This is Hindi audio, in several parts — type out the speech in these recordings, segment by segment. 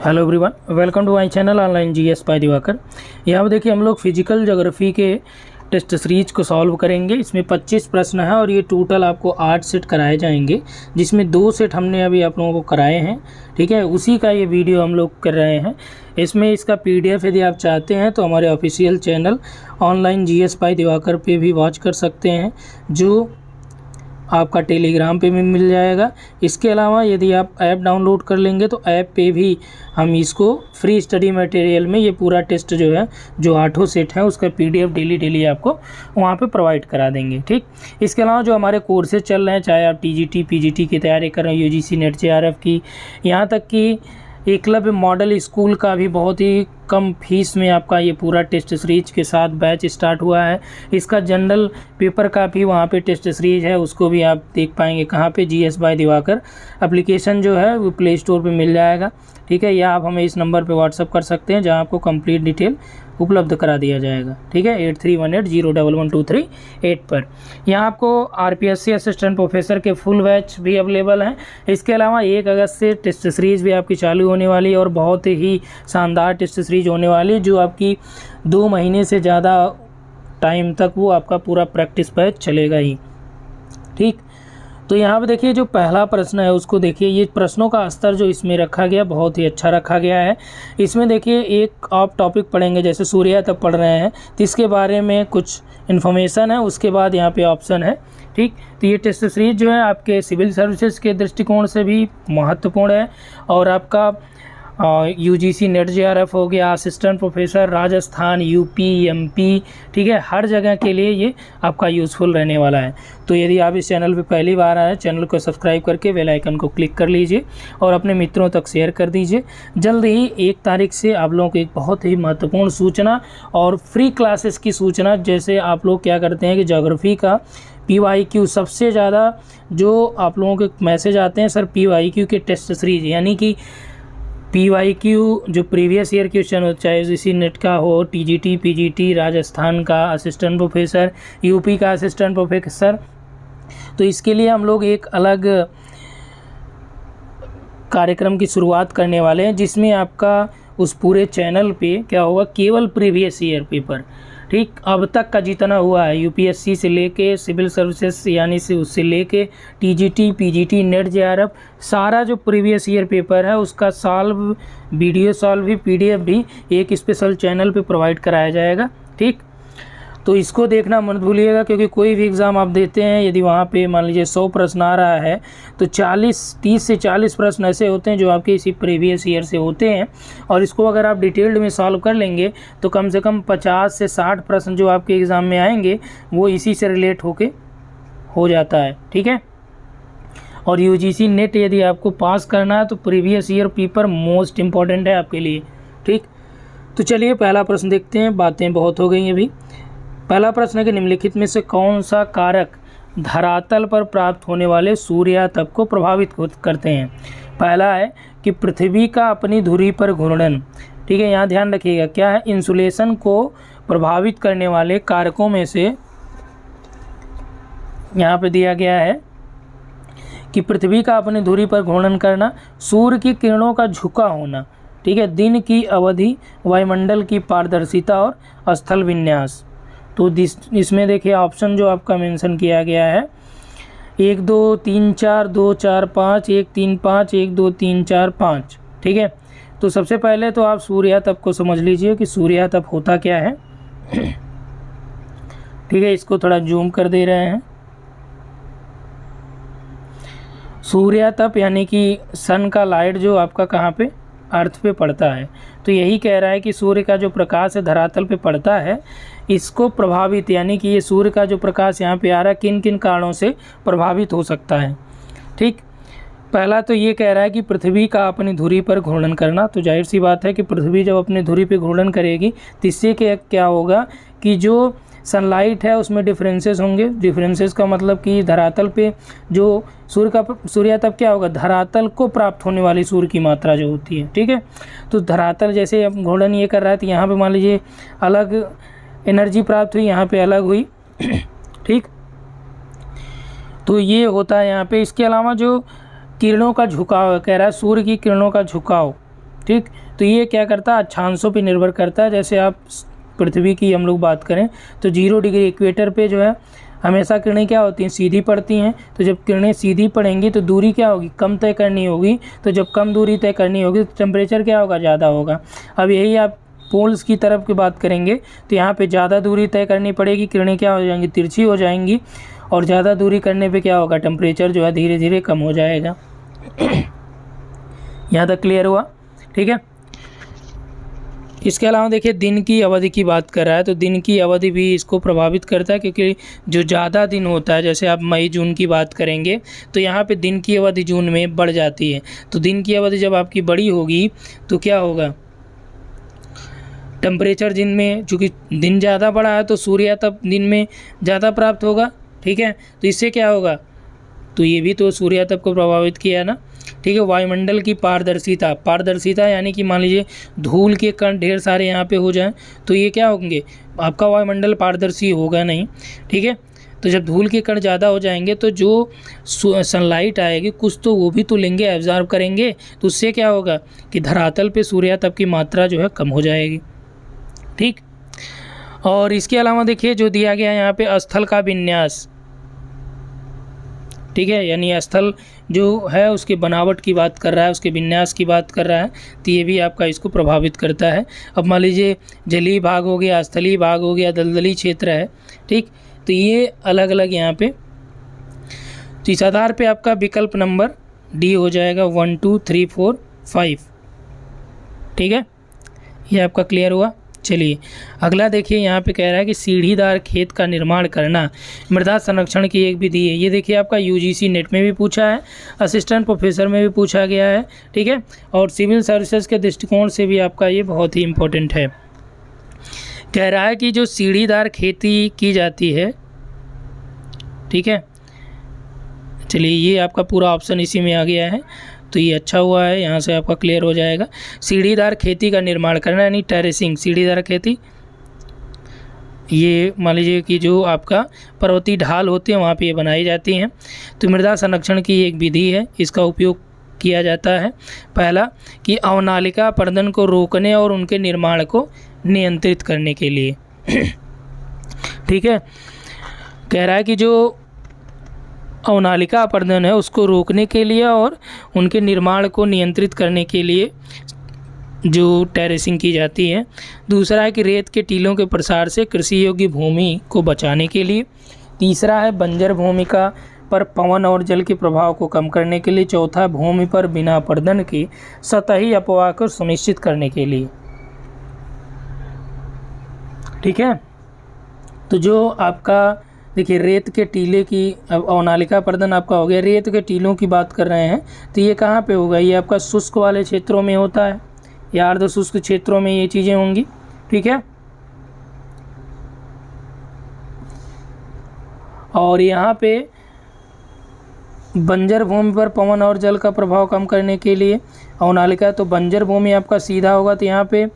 Hello everyone, welcome to my channel online GS by Diwakar. यहाँ पर देखिए हम लोग फिजिकल ज्योग्राफी के टेस्ट सीरीज को सॉल्व करेंगे। इसमें 25 प्रश्न है और ये टोटल आपको 8 सेट कराए जाएंगे, जिसमें 2 सेट हमने अभी आप लोगों को कराए हैं। ठीक है, उसी का ये वीडियो हम लोग कर रहे हैं। इसमें इसका PDF यदि आप चाहते हैं तो हमारे official channel online GS by Diwakar पे भी वॉच कर सकते हैं, जो आपका टेलीग्राम पे भी मिल जाएगा। इसके अलावा यदि आप ऐप डाउनलोड कर लेंगे तो ऐप पे भी हम इसको फ्री स्टडी मटेरियल में ये पूरा टेस्ट जो है, जो 8 सेट है, उसका PDF डेली आपको वहाँ पे प्रोवाइड करा देंगे। ठीक, इसके अलावा जो हमारे कोर्सेज चल रहे हैं, चाहे आप TGT PGT की तैयारी कर रहे हैं, UGC नेट JRF की, यहाँ तक कि एकलव्य मॉडल स्कूल का भी बहुत ही कम फीस में आपका ये पूरा टेस्ट सीरीज के साथ बैच स्टार्ट हुआ है। इसका जनरल पेपर का भी वहाँ पे टेस्ट सीरीज है, उसको भी आप देख पाएंगे कहाँ पे, GS बाय दिवाकर एप्लीकेशन जो है वो प्ले स्टोर पे मिल जाएगा। ठीक है, या आप हमें इस नंबर पे व्हाट्सअप कर सकते हैं, जहाँ आपको कंप्लीट डिटेल उपलब्ध करा दिया जाएगा। ठीक है, 8318011238 पर। यहाँ आपको RPSC असिस्टेंट प्रोफेसर के फुल बैच भी अवेलेबल हैं। इसके अलावा 1 अगस्त से टेस्ट सीरीज़ भी आपकी चालू होने वाली है और बहुत ही शानदार टेस्ट सीरीज होने वाली, जो आपकी 2 महीने से ज़्यादा टाइम तक वो आपका पूरा प्रैक्टिस बैच चलेगा ही। ठीक, तो यहाँ पे देखिए जो पहला प्रश्न है उसको देखिए। ये प्रश्नों का स्तर जो इसमें रखा गया बहुत ही अच्छा रखा गया है। इसमें देखिए एक आप टॉपिक पढ़ेंगे, जैसे सूर्य तब पढ़ रहे हैं तो इसके बारे में कुछ इन्फॉर्मेशन है, उसके बाद यहाँ पे ऑप्शन है। ठीक, तो ये टेस्ट सीरीज जो है आपके सिविल सर्विसेज के दृष्टिकोण से भी महत्वपूर्ण है, और आपका UGC नेट JRF हो गया, assistant professor Rajasthan, UP MP, ठीक है, हर जगह के लिए ये आपका यूज़फुल रहने वाला है। तो यदि आप इस चैनल पे पहली बार आए, चैनल को सब्सक्राइब करके बेल आइकन को क्लिक कर लीजिए और अपने मित्रों तक शेयर कर दीजिए। जल्द ही 1 तारीख से आप लोगों को एक बहुत ही महत्वपूर्ण सूचना और फ्री क्लासेस की सूचना, जैसे आप लोग क्या करते हैं कि ज्योग्राफी का PYQ सबसे ज़्यादा जो आप लोगों के मैसेज आते हैं, सर PYQ के टेस्ट सीरीज, यानी कि PYQ जो प्रीवियस ईयर क्वेश्चन हो, चाहे UGC नेट का हो, TGT PGT, राजस्थान का असिस्टेंट प्रोफेसर, UP का असिस्टेंट प्रोफेसर, तो इसके लिए हम लोग एक अलग कार्यक्रम की शुरुआत करने वाले हैं, जिसमें आपका उस पूरे चैनल पे क्या होगा, केवल प्रीवियस ईयर पेपर, ठीक, अब तक का जितना हुआ है UPSC से लेके सिविल सर्विसेज यानी से उससे लेके TGT PGT नेट JRF, सारा जो प्रीवियस ईयर पेपर है उसका सॉल्व वीडियो सॉल्व भी PDF भी एक स्पेशल चैनल पे प्रोवाइड कराया जाएगा। ठीक, तो इसको देखना मत भूलिएगा, क्योंकि कोई भी एग्ज़ाम आप देते हैं, यदि वहाँ पे मान लीजिए 100 प्रश्न आ रहा है तो 30 से 40 प्रश्न ऐसे होते हैं जो आपके इसी प्रीवियस ईयर से होते हैं, और इसको अगर आप डिटेल्ड में सॉल्व कर लेंगे तो कम से कम 50 से 60 प्रश्न जो आपके एग्ज़ाम में आएंगे वो इसी से रिलेट होके हो जाता है। ठीक है, और UGC नेट यदि आपको पास करना है तो previous year paper most important है आपके लिए। ठीक, तो चलिए पहला प्रश्न देखते हैं, बातें बहुत हो गई अभी। पहला प्रश्न है कि निम्नलिखित में से कौन सा कारक धरातल पर प्राप्त होने वाले सूर्यातप को प्रभावित करते हैं। पहला है कि पृथ्वी का अपनी धुरी पर घूर्णन। ठीक है, यहाँ ध्यान रखिएगा क्या है, इंसुलेशन को प्रभावित करने वाले कारकों में से यहाँ पे दिया गया है कि पृथ्वी का अपनी धुरी पर घूर्णन करना, सूर्य की किरणों का झुका होना, ठीक है, दिन की अवधि, वायुमंडल की पारदर्शिता और स्थल विन्यास। तो इसमें देखिए ऑप्शन जो आपका मेंशन किया गया है 1 2 3 4 2 4 5 1 3 5 1 2 3 4 5। ठीक है, तो सबसे पहले तो आप सूर्यातप को समझ लीजिए कि सूर्यातप होता क्या है। ठीक है, इसको थोड़ा जूम कर दे रहे हैं। सूर्यातप यानी कि सन का लाइट जो आपका कहाँ पे, अर्थ पे पड़ता है, तो यही कह रहा है कि सूर्य का जो प्रकाश है धरातल पे पड़ता है, इसको प्रभावित, यानी कि ये सूर्य का जो प्रकाश यहाँ पे आ रहा है किन किन कारणों से प्रभावित हो सकता है। ठीक, पहला तो ये कह रहा है कि पृथ्वी का अपनी धुरी पर घूर्णन करना, तो जाहिर सी बात है कि पृथ्वी जब अपनी धुरी पे घूर्णन करेगी तो इससे क्या होगा कि जो सनलाइट है उसमें डिफरेंसेस होंगे। डिफरेंसेस का मतलब कि धरातल पे जो सूर्यातप क्या होगा, धरातल को प्राप्त होने वाली सूर्य की मात्रा जो होती है। ठीक है, तो धरातल जैसे अब घूर्णन ये कर रहा है तो यहाँ पे मान लीजिए अलग एनर्जी प्राप्त हुई, यहाँ पे अलग हुई। ठीक, तो ये होता है यहाँ पे। इसके अलावा जो किरणों का झुकाव कह रहा है, सूर्य की किरणों का झुकाव, ठीक। तो ये क्या करता है, अक्षांशों पे निर्भर करता है। जैसे आप पृथ्वी की हम लोग बात करें तो 0 डिग्री इक्वेटर पे जो है हमेशा किरणें क्या होती हैं, सीधी पड़ती हैं। तो जब किरणें सीधी पड़ेंगी तो दूरी क्या होगी, कम तय करनी होगी। तो जब कम दूरी तय करनी होगी तो टेम्परेचर क्या होगा, ज़्यादा होगा। अब यही आप पोल्स की तरफ की बात करेंगे तो यहाँ पे ज़्यादा दूरी तय करनी पड़ेगी, किरणें क्या हो जाएंगी, तिरछी हो जाएंगी। और ज़्यादा दूरी करने पे क्या होगा, टेम्परेचर जो है धीरे धीरे कम हो जाएगा। यहाँ तक क्लियर हुआ, ठीक है। इसके अलावा देखिए दिन की अवधि की बात कर रहा है, तो दिन की अवधि भी इसको प्रभावित करता है, क्योंकि जो ज़्यादा दिन होता है, जैसे आप मई जून की बात करेंगे तो यहाँ पे दिन की अवधि जून में बढ़ जाती है। तो दिन की अवधि जब आपकी बड़ी होगी तो क्या होगा, टेम्परेचर दिन में, चूँकि दिन ज़्यादा बढ़ा है तो सूर्य तप दिन में ज़्यादा प्राप्त होगा, ठीक है। तो इससे क्या होगा, तो ये भी तो सूर्य तप को प्रभावित किया है ना, ठीक है। वायुमंडल की पारदर्शिता, पारदर्शिता यानी कि मान लीजिए धूल के कण ढेर सारे यहाँ पे हो जाएं तो ये क्या होंगे, आपका वायुमंडल पारदर्शी होगा नहीं, ठीक है। तो जब धूल के कण ज़्यादा हो जाएंगे तो जो सनलाइट आएगी कुछ तो वो भी तो लेंगे, एब्जॉर्ब करेंगे। तो उससे क्या होगा कि धरातल पे सूर्य तप की मात्रा जो है कम हो जाएगी, ठीक। और इसके अलावा देखिए जो दिया गया है यहाँ पे स्थल का विन्यास, ठीक है, यानी स्थल जो है उसके बनावट की बात कर रहा है, उसके विन्यास की बात कर रहा है। तो ये भी आपका इसको प्रभावित करता है। अब मान लीजिए जलीय भाग हो गया, स्थलीय भाग हो गया, दलदली क्षेत्र है, ठीक। तो ये अलग अलग यहाँ पे, तो इस आधार पे आपका विकल्प नंबर डी हो जाएगा 1 2 3 4 5, ठीक है। ये आपका क्लियर हुआ। चलिए अगला देखिए, यहाँ पे कह रहा है कि सीढ़ीदार खेत का निर्माण करना मृदा संरक्षण की एक विधि है। ये देखिए आपका यूजीसी नेट में भी पूछा है, असिस्टेंट प्रोफेसर में भी पूछा गया है, ठीक है। और सिविल सर्विसेज के दृष्टिकोण से भी आपका ये बहुत ही इम्पोर्टेंट है। कह रहा है कि जो सीढ़ीदार खेती की जाती है, ठीक है। चलिए ये आपका पूरा ऑप्शन इसी में आ गया है, तो ये अच्छा हुआ है, यहाँ से आपका क्लियर हो जाएगा। सीढ़ीदार खेती का निर्माण करना यानी टेरेसिंग, सीढ़ीदार खेती, ये मान लीजिए कि जो आपका पर्वतीय ढाल होते हैं वहाँ पे ये बनाई जाती हैं। तो मृदा संरक्षण की एक विधि है, इसका उपयोग किया जाता है। पहला कि अवनालिका अपरदन को रोकने और उनके निर्माण को नियंत्रित करने के लिए, ठीक है। कह रहा है कि जो अवनालिका अपरदन है उसको रोकने के लिए और उनके निर्माण को नियंत्रित करने के लिए जो टेरेसिंग की जाती है। दूसरा है कि रेत के टीलों के प्रसार से कृषि योग्य भूमि को बचाने के लिए। तीसरा है बंजर भूमि का पर पवन और जल के प्रभाव को कम करने के लिए। चौथा भूमि पर बिना अपरदन के सतही अपवाह को सुनिश्चित करने के लिए, ठीक है। तो जो आपका देखिए रेत के टीले की, अब अवनालिका अपरदन आपका हो गया, रेत के टीलों की बात कर रहे हैं तो ये कहाँ पे होगा, ये आपका शुष्क वाले क्षेत्रों में होता है या अर्ध शुष्क क्षेत्रों में ये चीज़ें होंगी, ठीक है। और यहाँ पे बंजर भूमि पर पवन और जल का प्रभाव कम करने के लिए अवनालिका, तो बंजर भूमि आपका सीधा होगा, तो यहाँ पे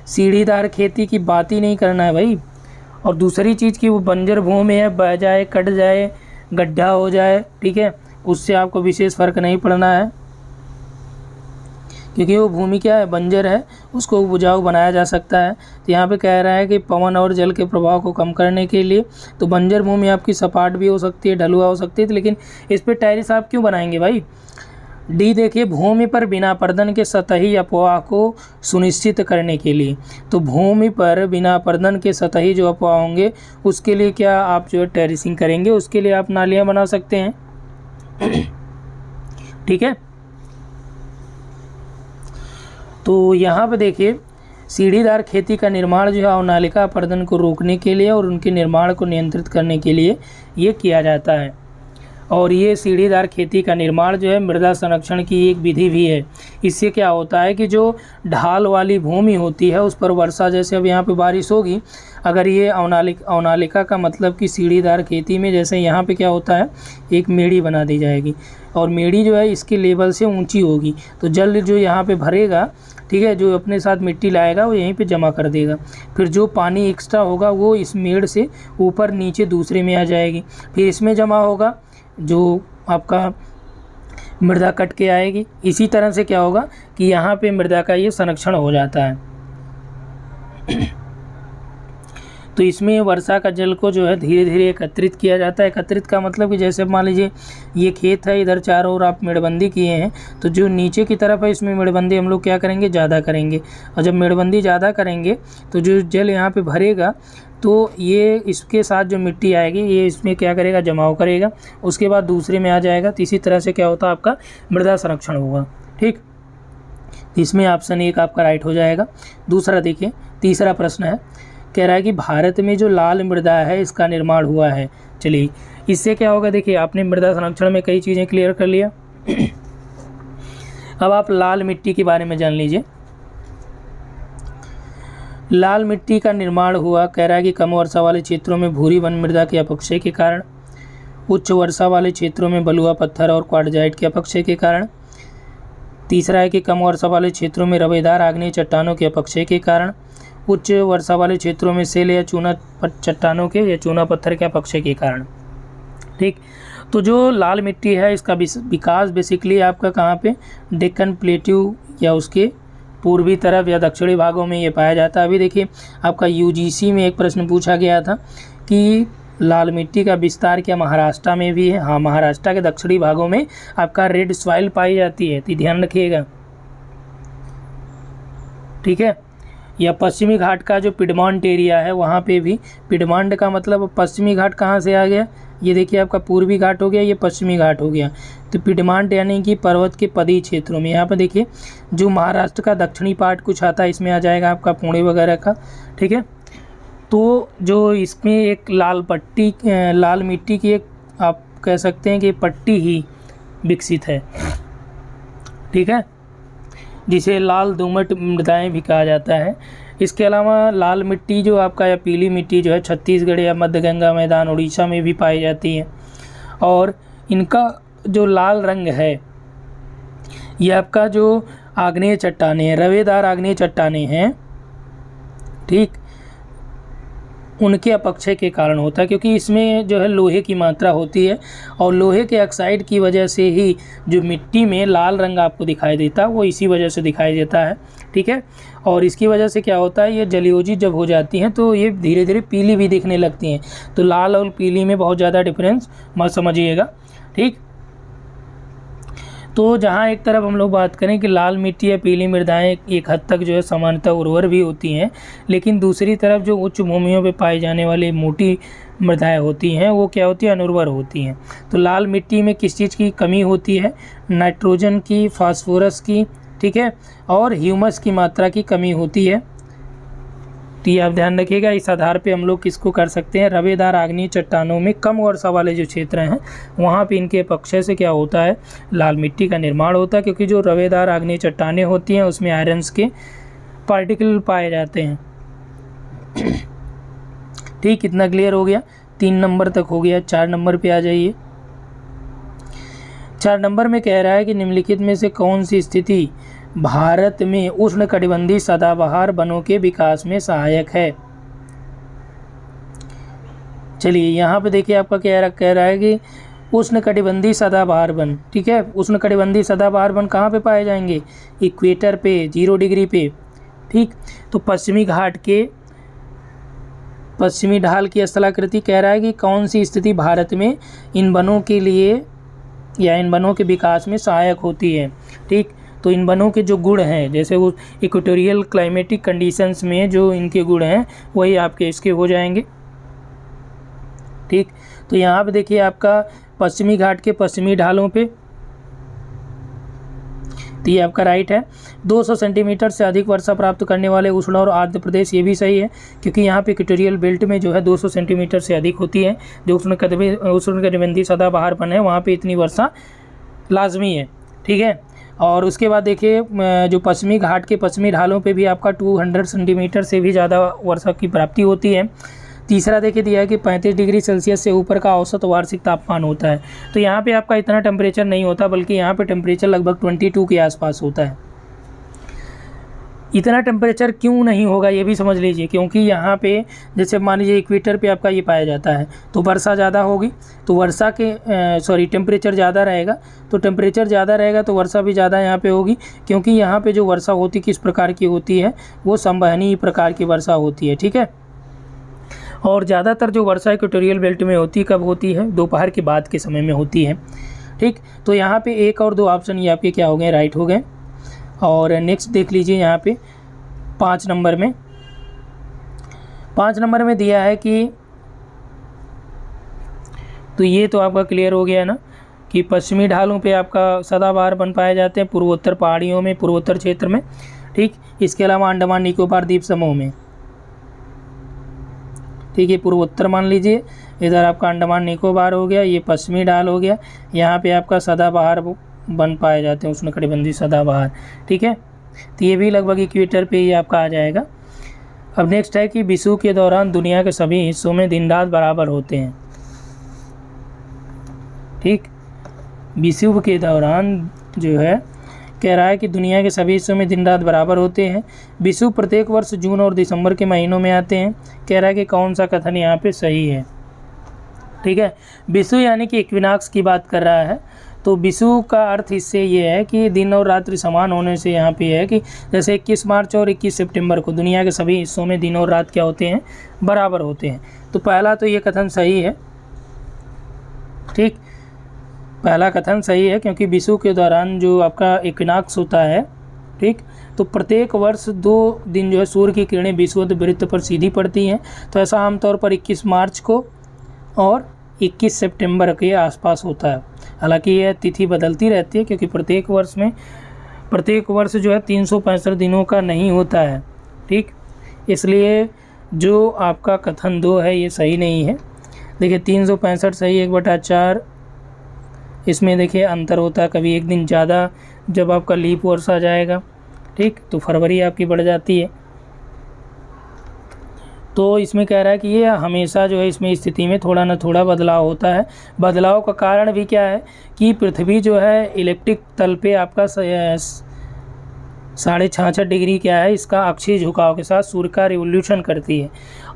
सीढ़ीदार खेती की बात ही नहीं करना है भाई। और दूसरी चीज़ की वो बंजर भूमि है, बह जाए, कट जाए, गड्ढा हो जाए, ठीक है, उससे आपको विशेष फ़र्क नहीं पड़ना है, क्योंकि वो भूमि क्या है, बंजर है, उसको उपजाऊ बनाया जा सकता है। तो यहाँ पे कह रहा है कि पवन और जल के प्रभाव को कम करने के लिए, तो बंजर भूमि आपकी सपाट भी हो सकती है, ढलुआ हो सकती है, तो लेकिन इस पर टेरिस आप क्यों बनाएंगे भाई। डी देखिए भूमि पर बिना अपरदन के सतही अपवाह को सुनिश्चित करने के लिए, तो भूमि पर बिना अपरदन के सतही जो अपवाह होंगे उसके लिए क्या आप जो है टेरिसिंग करेंगे, उसके लिए आप नालियाँ बना सकते हैं, ठीक है। तो यहाँ पे देखिए सीढ़ीदार खेती का निर्माण जो है अवनालिका अपरदन को रोकने के लिए और उनके निर्माण को नियंत्रित करने के लिए ये किया जाता है। और ये सीढ़ीदार खेती का निर्माण जो है मृदा संरक्षण की एक विधि भी है। इससे क्या होता है कि जो ढाल वाली भूमि होती है उस पर वर्षा, जैसे अब यहाँ पे बारिश होगी, अगर ये अवनालिका का मतलब कि सीढ़ीदार खेती में जैसे यहाँ पे क्या होता है, एक मेड़ी बना दी जाएगी और मेड़ी जो है इसके लेवल से ऊंची होगी, तो जल जो यहाँ पे भरेगा, ठीक है, जो अपने साथ मिट्टी लाएगा वो यहीं पे जमा कर देगा। फिर जो पानी एक्स्ट्रा होगा वो इस मेड़ से ऊपर नीचे दूसरे में आ जाएगी, फिर इसमें जमा होगा, जो आपका मृदा कट के आएगी। इसी तरह से क्या होगा कि यहाँ पे मृदा का ये संरक्षण हो जाता है। तो इसमें वर्षा का जल को जो है धीरे धीरे एकत्रित किया जाता है। एकत्रित का मतलब कि जैसे मान लीजिए ये खेत है, इधर चारों ओर आप मेड़बंदी किए हैं, तो जो नीचे की तरफ है इसमें मेड़बंदी हम लोग क्या करेंगे, ज़्यादा करेंगे। और जब मेड़बंदी ज़्यादा करेंगे तो जो जल यहाँ पे भरेगा तो ये इसके साथ जो मिट्टी आएगी ये इसमें क्या करेगा, जमाव करेगा, उसके बाद दूसरे में आ जाएगा। तो इसी तरह से क्या होता है, आपका मृदा संरक्षण होगा। ठीक, इसमें ऑप्शन 1 आपका राइट हो जाएगा। दूसरा देखिए, तीसरा प्रश्न है, कह रहा है कि भारत में जो लाल मृदा है इसका निर्माण हुआ है। चलिए इससे क्या होगा, देखिए आपने मृदा संरक्षण में कई चीज़ें क्लियर कर लिया। अब आप लाल मिट्टी के बारे में जान लीजिए। लाल मिट्टी का निर्माण हुआ, कह रहा है कि कम वर्षा वाले क्षेत्रों में भूरी वन मृदा के अपक्षय के कारण, उच्च वर्षा वाले क्षेत्रों में बलुआ पत्थर और क्वार्टजाइट के अपक्षय के कारण। तीसरा है कि कम वर्षा वाले क्षेत्रों में रवेदार आग्नेय चट्टानों के अपक्षय के कारण। उच्च वर्षा वाले क्षेत्रों में सेल या चूना चट्टानों के या चूना पत्थर के अपक्षय के कारण। ठीक, तो जो लाल मिट्टी है इसका विकास बेसिकली आपका कहाँ पे, डेक्कन प्लेट्यू या उसके पूर्वी तरफ या दक्षिणी भागों में ये पाया जाता है। अभी देखिए आपका यूजीसी में एक प्रश्न पूछा गया था कि लाल मिट्टी का विस्तार क्या महाराष्ट्र में भी है। हाँ, महाराष्ट्र के दक्षिणी भागों में आपका रेड सॉइल पाई जाती है, तो ध्यान रखिएगा। ठीक है, या पश्चिमी घाट का जो पिडमॉन्ट एरिया है वहाँ पे भी, पिडमॉन्ट का मतलब पश्चिमी घाट कहाँ से आ गया, ये देखिए आपका पूर्वी घाट हो गया, ये पश्चिमी घाट हो गया। तो पिडमॉन्ट यानी कि पर्वत के पदी क्षेत्रों में, यहाँ पर देखिए जो महाराष्ट्र का दक्षिणी पार्ट कुछ आता है इसमें आ जाएगा आपका पुणे वगैरह का। ठीक है, तो जो इसमें एक लाल पट्टी, लाल मिट्टी की एक आप कह सकते हैं कि पट्टी ही विकसित है। ठीक है, जिसे लाल दोमट मृदाएं भी कहा जाता है। इसके अलावा लाल मिट्टी जो आपका या पीली मिट्टी जो है छत्तीसगढ़ या मध्य गंगा मैदान उड़ीसा में भी पाई जाती है। और इनका जो लाल रंग है ये आपका जो आग्नेय चट्टानें हैं, रवेदार आग्नेय चट्टानें हैं, ठीक, उनके अपक्षय के कारण होता है, क्योंकि इसमें जो है लोहे की मात्रा होती है और लोहे के ऑक्साइड की वजह से ही जो मिट्टी में लाल रंग आपको दिखाई देता है वो इसी वजह से दिखाई देता है। ठीक है, और इसकी वजह से क्या होता है, ये जलयोजी जब हो जाती हैं तो ये धीरे धीरे पीली भी दिखने लगती हैं। तो लाल और पीली में बहुत ज़्यादा डिफरेंस मत समझिएगा। ठीक, तो जहाँ एक तरफ हम लोग बात करें कि लाल मिट्टी या पीली मृदाएं एक हद तक जो है सामान्यतः उर्वर भी होती हैं, लेकिन दूसरी तरफ जो उच्च भूमियों पे पाई जाने वाली मोटी मृदाएं होती हैं वो क्या होती है, अनुर्वर होती हैं। तो लाल मिट्टी में किस चीज़ की कमी होती है, नाइट्रोजन की, फास्फोरस की, ठीक है, और ह्यूमस की मात्रा की कमी होती है। तो ये आप ध्यान रखिएगा। इस आधार पे हम लोग किसको कर सकते हैं, रवेदार आग्नेय चट्टानों में कम वर्षा वाले जो क्षेत्र हैं वहाँ पे इनके अपक्षय से क्या होता है, लाल मिट्टी का निर्माण होता है, क्योंकि जो रवेदार आग्नेय चट्टानें होती हैं उसमें आयरन्स के पार्टिकल पाए जाते हैं। ठीक, कितना क्लियर हो गया, 3 नंबर तक हो गया। 4 नंबर पे आ जाइए। 4 नंबर में कह रहा है कि निम्नलिखित में से कौन सी स्थिति भारत में उष्णकटिबंधीय सदाबहार वनों के विकास में सहायक है। चलिए यहाँ पे देखिए आपका कह रहा है कि उष्णकटिबंधीय सदाबहार वन। ठीक है, उष्णकटिबंधीय सदाबहार वन कहाँ पे पाए जाएंगे, इक्वेटर पे, 0 डिग्री पे। ठीक, तो पश्चिमी घाट के पश्चिमी ढाल की स्थलाकृति कह रहा है कि कौन सी स्थिति भारत में इन वनों के लिए या इन वनों के विकास में सहायक होती है। ठीक, तो इन वनों के जो गुण हैं, जैसे वो इक्वेटोरियल क्लाइमेटिक कंडीशंस में जो इनके गुण हैं वही आपके इसके हो जाएंगे। ठीक, तो यहाँ पे देखिए आपका पश्चिमी घाट के पश्चिमी ढालों पे, तो ये आपका राइट है। 200 सेंटीमीटर से अधिक वर्षा प्राप्त करने वाले उष्ण और आर्द्र प्रदेश, ये भी सही है, क्योंकि यहाँ पे इक्वेटोरियल बेल्ट में जो है 200 सेंटीमीटर से अधिक होती है। जो उष्णकटिबंधीय सदाबहार वन है वहाँ पे इतनी वर्षा लाजमी है। ठीक है, और उसके बाद देखिए जो पश्चिमी घाट के पश्चिमी ढालों पे भी आपका 200 सेंटीमीटर से भी ज़्यादा वर्षा की प्राप्ति होती है। तीसरा देखिए दिया है कि 35 डिग्री सेल्सियस से ऊपर का औसत वार्षिक तापमान होता है। तो यहाँ पे आपका इतना टेम्परेचर नहीं होता, बल्कि यहाँ पे टेम्परेचर लगभग 22 के आसपास होता है। इतना टेम्परेचर क्यों नहीं होगा ये भी समझ लीजिए, क्योंकि यहाँ पे जैसे मान लीजिए इक्वेटर पे आपका ये पाया जाता है, तो वर्षा ज़्यादा होगी, तो वर्षा के टेम्परेचर ज़्यादा रहेगा, तो टेम्परेचर ज़्यादा रहेगा तो वर्षा भी ज़्यादा यहाँ पे होगी, क्योंकि यहाँ पे जो वर्षा होती किस प्रकार की होती है, वो संवहनीय प्रकार की वर्षा होती है, ठीक है। और ज़्यादातर जो वर्षा इक्वेटोरियल बेल्ट में होती कब होती है, दोपहर के बाद के समय में होती है, ठीक। तो यहाँ पे 1 और 2 ऑप्शन ये आपके क्या हो गए, राइट हो गए। और नेक्स्ट देख लीजिए यहाँ पे 5 नंबर में दिया है कि, तो ये तो आपका क्लियर हो गया ना कि पश्चिमी ढालों पे आपका सदाबहार वन पाए जाते हैं, पूर्वोत्तर पहाड़ियों में, पूर्वोत्तर क्षेत्र में, ठीक। इसके अलावा अंडमान निकोबार द्वीप समूह में, ठीक है, पूर्वोत्तर मान लीजिए, इधर आपका अंडमान निकोबार हो गया, ये पश्चिमी ढाल हो गया, यहाँ पे आपका सदाबहार वन पाए जाते हैं, उष्णकटिबंधीय सदाबहार, ठीक है। तो ये भी लगभग इक्वेटर पे ही आपका आ जाएगा। अब नेक्स्ट है कि विषुव के दौरान दुनिया के सभी हिस्सों में दिन रात बराबर होते हैं, ठीक। विषुव के दौरान जो है कह रहा है कि दुनिया के सभी हिस्सों में दिन रात बराबर होते हैं। विषुव प्रत्येक वर्ष जून और दिसंबर के महीनों में आते हैं। कह रहा है कि कौन सा कथन यहाँ पे सही है, ठीक है। विषुव यानी कि इक्विनॉक्स की बात कर रहा है, तो विषुव का अर्थ इससे ये है कि दिन और रात्रि समान होने से यहाँ पे है कि जैसे 21 मार्च और 21 सितंबर को दुनिया के सभी हिस्सों में दिन और रात क्या होते हैं, बराबर होते हैं। तो पहला तो ये कथन सही है, ठीक, पहला कथन सही है, क्योंकि विषुव के दौरान जो आपका इक्विनॉक्स होता है, ठीक, तो प्रत्येक वर्ष 2 दिन जो है सूर्य की किरणें विषुवत वृत्त पर सीधी पड़ती हैं। तो ऐसा आमतौर पर 21 मार्च को और 21 सितंबर के आसपास होता है। हालांकि यह तिथि बदलती रहती है, क्योंकि प्रत्येक वर्ष जो है 365 दिनों का नहीं होता है, ठीक। इसलिए जो आपका कथन 2 है ये सही नहीं है। देखिए 365 सही, 1/4 इसमें देखिए अंतर होता है, कभी एक दिन ज़्यादा जब आपका लीप वर्ष आ जाएगा, ठीक, तो फरवरी आपकी बढ़ जाती है। तो इसमें कह रहा है कि ये हमेशा जो है इसमें स्थिति में थोड़ा ना थोड़ा बदलाव होता है। बदलाव का कारण भी क्या है कि पृथ्वी जो है इलेक्ट्रिक तल पे आपका 66.5 डिग्री क्या है, इसका अक्षीय झुकाव के साथ सूर्य का रिवोल्यूशन करती है,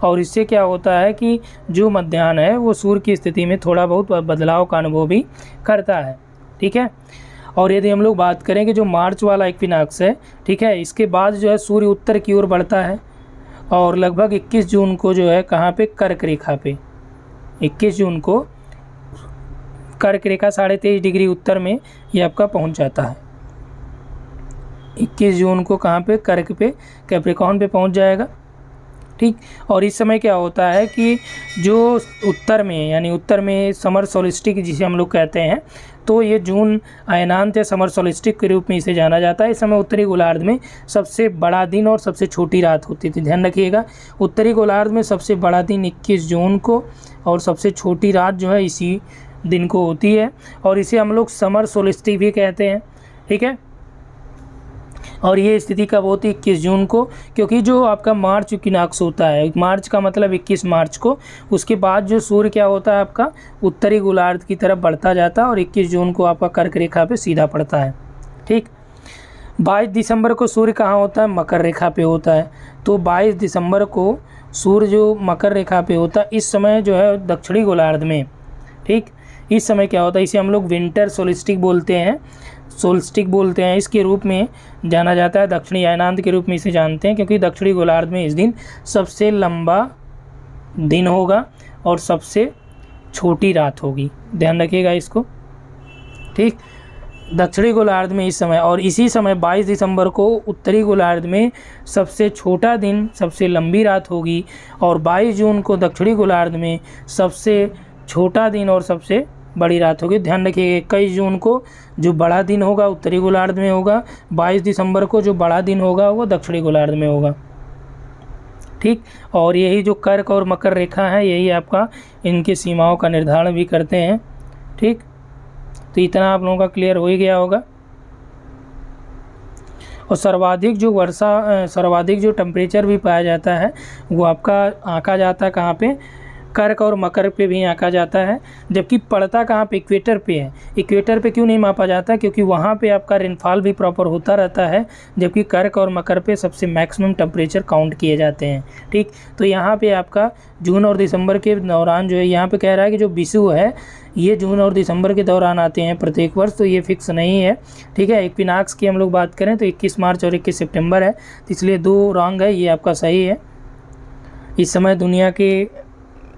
और इससे क्या होता है कि जो मध्याह्न है वो सूर्य की स्थिति में थोड़ा बहुत बदलाव का अनुभव भी करता है, ठीक है। और यदि हम लोग बात करें कि जो मार्च वाला इक्विनॉक्स है, ठीक है, इसके बाद जो है सूर्य उत्तर की ओर बढ़ता है, और लगभग 21 जून को जो है कहाँ पे, कर्क रेखा पे, 21 जून को कर्क रेखा 23.5 डिग्री उत्तर में ये आपका पहुँच जाता है। 21 जून को कहाँ पे, कर्क पे, कैप्रिकॉर्न पे पहुँच जाएगा, ठीक। और इस समय क्या होता है कि जो उत्तर में, यानी उत्तर में समर सोलिस्टिक जिसे हम लोग कहते हैं, तो ये जून अयनांत या समर सोलिस्टिक के रूप में इसे जाना जाता है। इस समय उत्तरी गोलार्ध में सबसे बड़ा दिन और सबसे छोटी रात होती थी, ध्यान रखिएगा। उत्तरी गोलार्ध में सबसे बड़ा दिन 21 जून को और सबसे छोटी रात जो है इसी दिन को होती है, और इसे हम लोग समर सोलिस्टिक भी कहते हैं, ठीक है। और ये स्थिति कब होती है, 21 जून को, क्योंकि जो आपका मार्च इक्विनॉक्स होता है, मार्च का मतलब 21 मार्च को, उसके बाद जो सूर्य क्या होता है आपका उत्तरी गोलार्ध की तरफ बढ़ता जाता है, और 21 जून को आपका कर्क रेखा पे सीधा पड़ता है, ठीक। 22 दिसंबर को सूर्य कहाँ होता है, मकर रेखा पे होता है। तो 22 दिसंबर को सूर्य जो मकर रेखा पे होता है, इस समय जो है दक्षिणी गोलार्ध में, ठीक, इस समय क्या होता है, इसे हम लोग विंटर सोलिस्टिक बोलते हैं, इसके रूप में जाना जाता है, दक्षिणी अयनांत के रूप में इसे जानते हैं, क्योंकि दक्षिणी गोलार्ध में इस दिन सबसे लंबा दिन होगा और सबसे छोटी रात होगी, ध्यान रखिएगा इसको, ठीक। दक्षिणी गोलार्ध में इस समय, और इसी समय 22 दिसंबर को उत्तरी गोलार्ध में सबसे छोटा दिन, सबसे लंबी रात होगी, और 22 जून को दक्षिणी गोलार्ध में सबसे छोटा दिन और सबसे बड़ी रात होगी। ध्यान रखिए 21 जून को जो बड़ा दिन होगा उत्तरी गोलार्ध में होगा, 22 दिसंबर को जो बड़ा दिन होगा वो दक्षिणी गोलार्ध में होगा, ठीक। और यही जो कर्क और मकर रेखा है, यही आपका इनके सीमाओं का निर्धारण भी करते हैं, ठीक। तो इतना आप लोगों का क्लियर हो ही गया होगा। और सर्वाधिक जो टेम्परेचर भी पाया जाता है वो आपका आंका जाता है कहाँ पे, कर्क और मकर पे भी आंका जाता है, जबकि पड़ता कहाँ पे, इक्वेटर पे है। इक्वेटर पे क्यों नहीं मापा जाता, क्योंकि वहाँ पे आपका रेनफॉल भी प्रॉपर होता रहता है, जबकि कर्क और मकर पे सबसे मैक्सिमम टेम्परेचर काउंट किए जाते हैं। ठीक, तो यहाँ पे आपका जून और दिसंबर के दौरान जो है, यहाँ पे कह रहा है कि जो विषु है ये जून और दिसंबर के दौरान आते हैं प्रत्येक वर्ष, तो ये फिक्स नहीं है। ठीक है, इक्विनॉक्स की हम लोग बात करें तो 21 मार्च और 21 सितंबर है, तो इसलिए 2 रॉन्ग है, ये आपका सही है। इस समय दुनिया के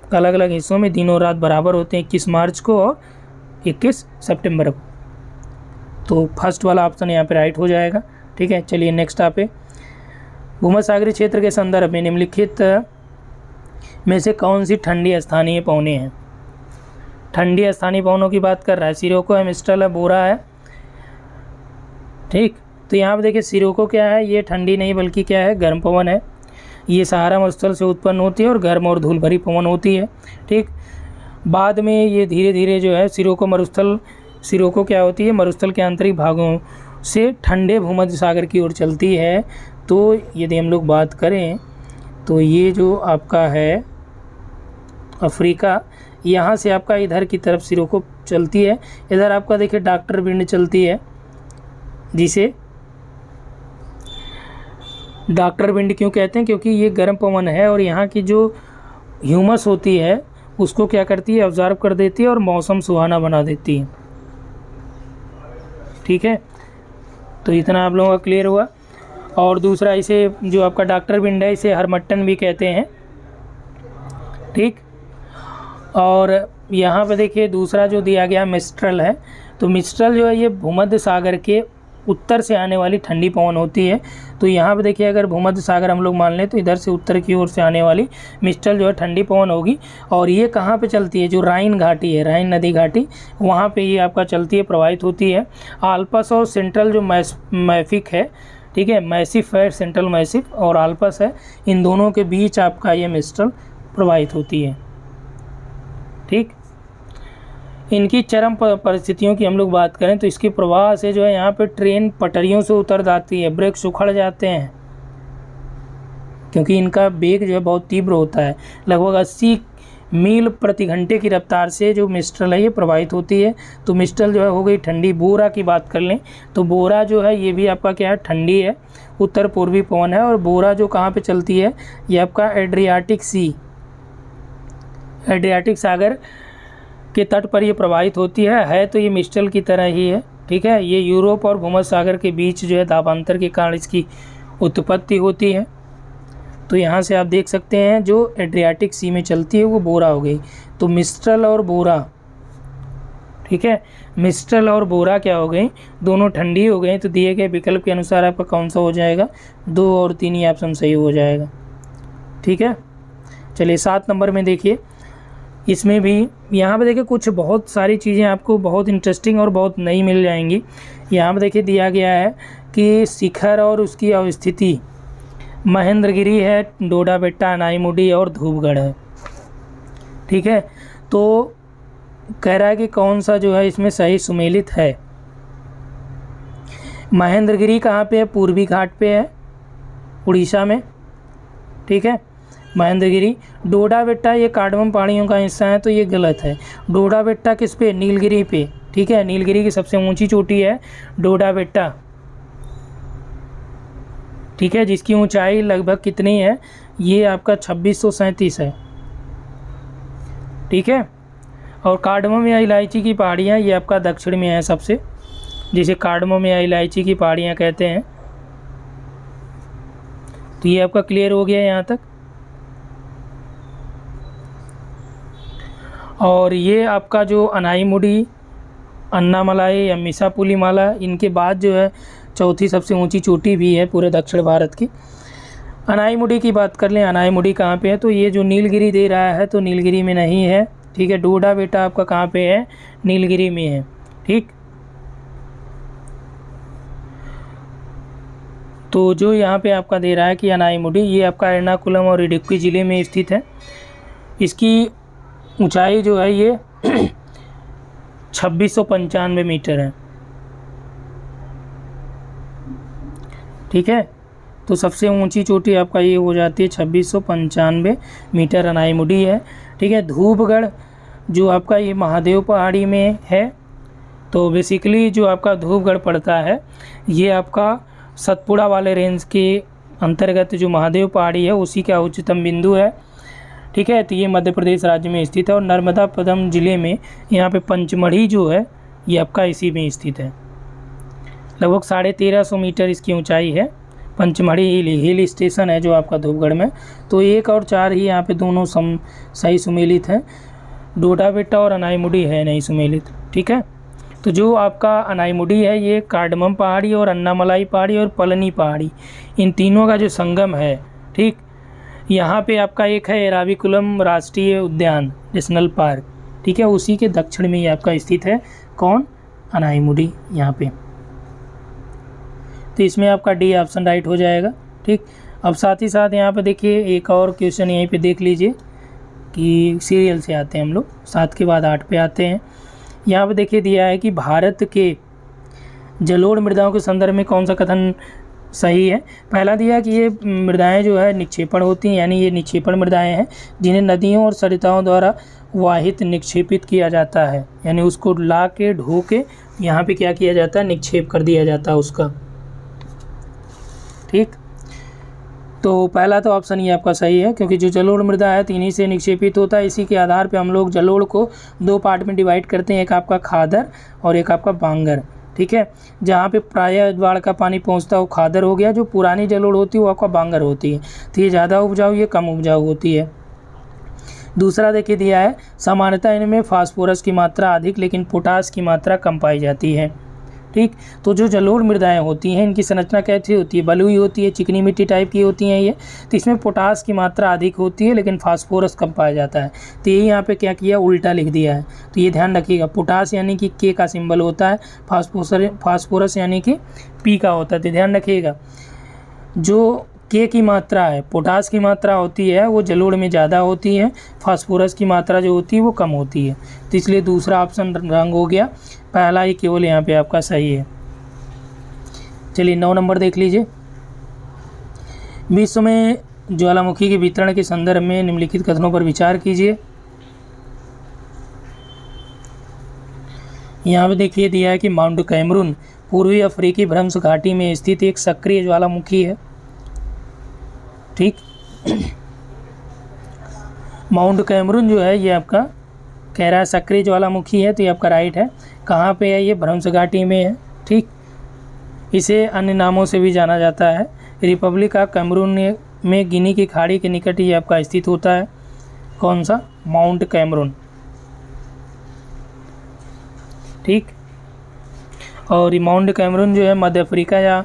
अलग अलग हिस्सों में दिनों रात बराबर होते हैं, 21 मार्च को और 21 सितंबर को। तो फर्स्ट वाला ऑप्शन यहाँ पे राइट हो जाएगा। ठीक है, चलिए नेक्स्ट आप पे, भूमध्यसागरीय क्षेत्र के संदर्भ में निम्नलिखित में से कौन सी ठंडी स्थानीय पवनें हैं। ठंडी स्थानीय पवनों की बात कर रहा है, सिरोको है, मिस्ट्रल है, बोरा है। ठीक, तो यहाँ पे देखिए सिरोको क्या है, ये ठंडी नहीं बल्कि क्या है, गर्म पवन है। ये सहारा मरुस्थल से उत्पन्न होती है और गर्म और धूल भरी पवन होती है। ठीक, बाद में ये धीरे धीरे जो है सिरोको क्या होती है, मरुस्थल के आंतरिक भागों से ठंडे भूमध्य सागर की ओर चलती है। तो यदि हम लोग बात करें तो ये जो आपका है अफ्रीका, यहाँ से आपका इधर की तरफ सिरोको चलती है। इधर आपका देखिए डॉक्टर विंड चलती है, जिसे डॉक्टर विंड क्यों कहते हैं, क्योंकि ये गर्म पवन है और यहाँ की जो ह्यूमस होती है उसको क्या करती है, ऑब्जर्व कर देती है और मौसम सुहाना बना देती है। ठीक है, तो इतना आप लोगों का क्लियर हुआ। और दूसरा, इसे जो आपका डॉक्टर विंड है इसे हरमट्टन भी कहते हैं। ठीक, और यहाँ पे देखिए दूसरा जो दिया गया मिस्ट्रल है, तो मिस्ट्रल जो है ये भूमध्य सागर के उत्तर से आने वाली ठंडी पवन होती है। तो यहाँ पे देखिए अगर भूमध्य सागर हम लोग मान लें तो इधर से उत्तर की ओर से आने वाली मिस्ट्रल जो है ठंडी पवन होगी। और ये कहाँ पे चलती है, जो राइन घाटी है, राइन नदी घाटी, वहाँ पे ये आपका चलती है, प्रवाहित होती है। आल्पस और सेंट्रल जो मैफिक है, ठीक है, मैसिफ है, सेंट्रल मैसिफ और आल्पस है, इन दोनों के बीच आपका ये मिस्ट्रल प्रवाहित होती है। ठीक, इनकी चरम परिस्थितियों की हम लोग बात करें तो इसके प्रवाह से जो है यहाँ पे ट्रेन पटरियों से उतर जाती है, ब्रेक उखड़ जाते हैं, क्योंकि इनका वेग जो है बहुत तीव्र होता है। लगभग 80 मील प्रति घंटे की रफ्तार से जो मिस्ट्रल है ये प्रवाहित होती है। तो मिस्ट्रल जो है हो गई ठंडी। बोरा की बात कर लें तो बोरा जो है ये भी आपका क्या है, ठंडी है, उत्तर पूर्वी पवन है। और बोरा जो कहाँ पे चलती है, ये आपका एड्रियाटिक सागर के तट पर ये प्रवाहित होती है। तो ये मिस्ट्रल की तरह ही है। ठीक है, ये यूरोप और भूमध्य सागर के बीच जो है दाबांतर के कारण इसकी उत्पत्ति होती है। तो यहाँ से आप देख सकते हैं जो एड्रियाटिक सी में चलती है वो बोरा हो गई। तो मिस्ट्रल और बोरा, ठीक है, मिस्ट्रल और बोरा क्या हो गई, दोनों ठंडी हो गई। तो दिए गए विकल्प के अनुसार आपका कौन सा हो जाएगा, 2 और 3 ही ऑप्शन सही हो जाएगा। ठीक है, चलिए 7 नंबर में देखिए, इसमें भी यहाँ पे देखिए कुछ बहुत सारी चीज़ें आपको बहुत इंटरेस्टिंग और बहुत नई मिल जाएंगी। यहाँ पे देखिए दिया गया है कि शिखर और उसकी अवस्थिति महेंद्रगिरी है, डोडा बेट्टा, अनाईमुडी और धूपगढ़ है। ठीक है, तो कह रहा है कि कौन सा जो है इसमें सही सुमेलित है। महेंद्रगिरी कहाँ पे है, पूर्वी घाट पे है, उड़ीसा में। ठीक है, महेंद्रगिरी। डोडा बेट्टा ये कार्डमम पहाड़ियों का हिस्सा है, तो ये गलत है। डोडा बेट्टा किस पे, नीलगिरी पे। ठीक है, नीलगिरी की सबसे ऊंची चोटी है डोडा बेट्टा। ठीक है, जिसकी ऊंचाई लगभग कितनी है, ये आपका 2637 है। ठीक है, और कार्डमम या इलायची की पहाड़ियाँ ये आपका दक्षिण में है सबसे, जिसे कार्डमम या इलायची की पहाड़ियाँ कहते हैं। तो ये आपका क्लियर हो गया यहाँ तक। और ये आपका जो अनाईमुडी, अन्नामलाई या मिसापुली माला, इनके बाद जो है चौथी सबसे ऊंची चोटी भी है पूरे दक्षिण भारत की। अनाईमुडी की बात कर लें, अनाईमुडी कहाँ पे है, तो ये जो नीलगिरी दे रहा है तो नीलगिरी में नहीं है। ठीक है, डोडा बेटा आपका कहाँ पे है, नीलगिरी में है। ठीक, तो जो यहाँ पे आपका दे रहा है कि अनाईमुडी, ये आपका एर्नाकुलम और इडुक्की ज़िले में स्थित है। इसकी ऊंचाई जो है ये 2695 मीटर है। ठीक है, तो सबसे ऊंची चोटी आपका ये हो जाती है 2695 मीटर अनाईमुडी है। ठीक है, धूपगढ़ जो आपका ये महादेव पहाड़ी में है, तो बेसिकली जो आपका धूपगढ़ पड़ता है ये आपका सतपुड़ा वाले रेंज के अंतर्गत जो महादेव पहाड़ी है उसी का उच्चतम बिंदु है। ठीक है, तो ये मध्य प्रदेश राज्य में स्थित है और नर्मदापुरम जिले में यहाँ पे पंचमढ़ी जो है ये आपका इसी में स्थित है। लगभग 1350 मीटर इसकी ऊंचाई है। पंचमढ़ी हिल स्टेशन है जो आपका धूपगढ़ में। तो 1 और 4 ही यहाँ पे दोनों सही सुमेलित हैं, डोडा बेट्टा और अनाईमुडी है नहीं सुमेलित। ठीक है, तो जो आपका अनाईमुडी है ये कार्डमम पहाड़ी और अन्नामलाई पहाड़ी और पलनी पहाड़ी इन तीनों का जो संगम है, ठीक, यहाँ पे आपका एक है एराविकुलम राष्ट्रीय उद्यान नेशनल पार्क। ठीक है, उसी के दक्षिण में ये आपका स्थित है। कौन? अनाईमुडी यहाँ पे। तो इसमें आपका डी ऑप्शन राइट हो जाएगा। ठीक, अब साथ ही साथ यहाँ पे देखिए एक और क्वेश्चन यहीं पे देख लीजिए कि सीरियल से आते हैं हम लोग, 7 के बाद 8 पे आते हैं। यहाँ पे देखिए दिया है कि भारत के जलोढ़ मृदाओं के संदर्भ में कौन सा कथन सही है। पहला दिया कि ये मृदाएं जो है निक्षेपण होती हैं, यानी ये निक्षेपण मृदाएं हैं जिन्हें नदियों और सरिताओं द्वारा वाहित निक्षेपित किया जाता है, यानी उसको ला के ढो के यहाँ पे क्या किया जाता है, निक्षेप कर दिया जाता है उसका। ठीक, तो पहला तो ऑप्शन ये आपका सही है, क्योंकि जो जलोढ़ मृदा है इन्हीं से निक्षेपित होता है। इसी के आधार पे हम लोग जलोढ़ को 2 पार्ट में डिवाइड करते हैं, एक आपका खादर और एक आपका बांगर। ठीक है, जहाँ पे प्रायः बाढ़ का पानी पहुँचता है वो खादर हो गया, जो पुरानी जलोढ़ होती है वो आपका बांगर होती है। तो ये ज़्यादा उपजाऊ, ये कम उपजाऊ होती है। दूसरा देखिए दिया है सामान्यतः इनमें फास्फोरस की मात्रा अधिक लेकिन पोटास की मात्रा कम पाई जाती है। ठीक, तो जो जलोढ़ मृदाएं होती हैं इनकी संरचना कैसी होती है, बलुई होती है, चिकनी मिट्टी टाइप की होती हैं ये। तो इसमें पोटास की मात्रा अधिक होती है लेकिन फास्फोरस कम पाया जाता है। तो ये यहाँ पे क्या किया, उल्टा लिख दिया है। तो ये ध्यान रखिएगा, पोटास यानी कि के का सिंबल होता है, फास्फोरस यानी कि पी का होता है। तो ध्यान रखिएगा, जो के की मात्रा है, पोटास की मात्रा होती है वो जलोढ़ में ज़्यादा होती है, फास्फोरस की मात्रा जो होती है वो कम होती है। तो इसलिए दूसरा ऑप्शन रंग हो गया, पहला ही केवल यहाँ पे आपका सही है। चलिए 9 नंबर देख लीजिए। विश्व में ज्वालामुखी के वितरण के संदर्भ में निम्नलिखित कथनों पर विचार कीजिए। यहाँ पे देखिए दिया है कि माउंट कैमरून पूर्वी अफ्रीकी भ्रंश घाटी में स्थित एक सक्रिय ज्वालामुखी है। ठीक, माउंट कैमरून जो है ये आपका कह रहा है सक्रिय ज्वालामुखी है, तो ये आपका राइट है। कहाँ पे है ये? भ्रंश घाटी में है। ठीक, इसे अन्य नामों से भी जाना जाता है। रिपब्लिक ऑफ कैमरून में गिनी की खाड़ी के निकट ये आपका स्थित होता है। कौन सा? Mount Cameroon. ठीक, और ये माउंट कैमरून जो है मध्य अफ्रीका या